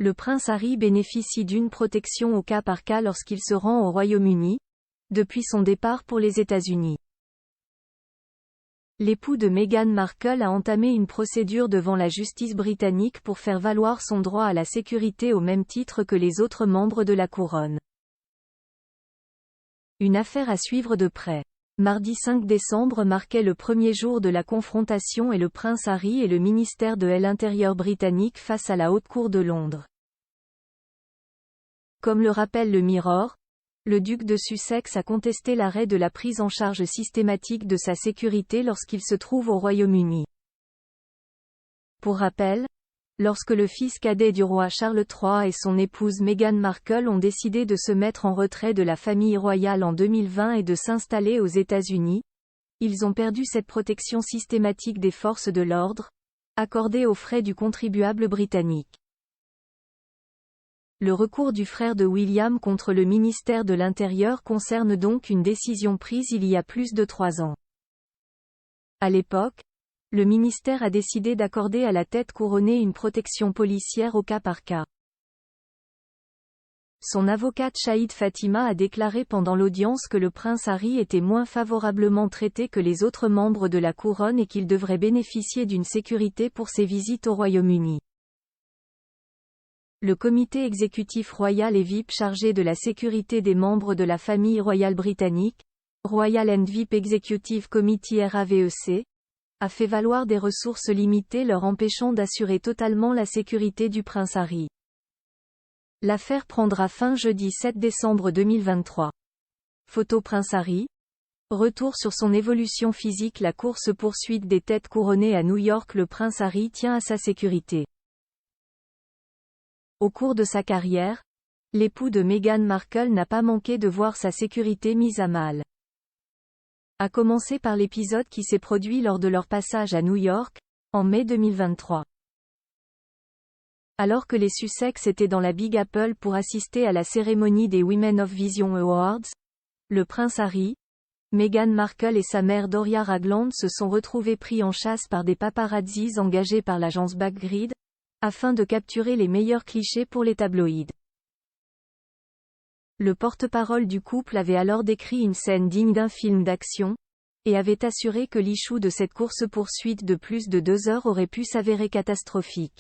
le prince Harry bénéficie d'une protection au cas par cas lorsqu'il se rend au Royaume-Uni, depuis son départ pour les États-Unis. L'époux de Meghan Markle a entamé une procédure devant la justice britannique pour faire valoir son droit à la sécurité au même titre que les autres membres de la couronne. Une affaire à suivre de près. Mardi 5 décembre marquait le premier jour de la confrontation et le prince Harry et le ministère de l'Intérieur britannique face à la Haute Cour de Londres. Comme le rappelle le Mirror, le duc de Sussex a contesté l'arrêt de la prise en charge systématique de sa sécurité lorsqu'il se trouve au Royaume-Uni. Pour rappel, lorsque le fils cadet du roi Charles III et son épouse Meghan Markle ont décidé de se mettre en retrait de la famille royale en 2020 et de s'installer aux États-Unis, ils ont perdu cette protection systématique des forces de l'ordre, accordée aux frais du contribuable britannique. Le recours du frère de William contre le ministère de l'Intérieur concerne donc une décision prise il y a plus de 3 ans. À l'époque, le ministère a décidé d'accorder à la tête couronnée une protection policière au cas par cas. Son avocate Shahid Fatima a déclaré pendant l'audience que le prince Harry était moins favorablement traité que les autres membres de la couronne et qu'il devrait bénéficier d'une sécurité pour ses visites au Royaume-Uni. Le comité exécutif royal et VIP chargé de la sécurité des membres de la famille royale britannique, Royal and VIP Executive Committee RAVEC, a fait valoir des ressources limitées leur empêchant d'assurer totalement la sécurité du prince Harry. L'affaire prendra fin jeudi 7 décembre 2023. Photo Prince Harry. Retour sur son évolution physique. La course-poursuite des têtes couronnées à New York. Le prince Harry tient à sa sécurité. Au cours de sa carrière, l'époux de Meghan Markle n'a pas manqué de voir sa sécurité mise à mal. À commencer par l'épisode qui s'est produit lors de leur passage à New York, en mai 2023. Alors que les Sussex étaient dans la Big Apple pour assister à la cérémonie des Women of Vision Awards, le prince Harry, Meghan Markle et sa mère Doria Ragland se sont retrouvés pris en chasse par des paparazzis engagés par l'agence Backgrid, afin de capturer les meilleurs clichés pour les tabloïds. Le porte-parole du couple avait alors décrit une scène digne d'un film d'action, et avait assuré que l'issue de cette course-poursuite de plus de 2 heures aurait pu s'avérer catastrophique.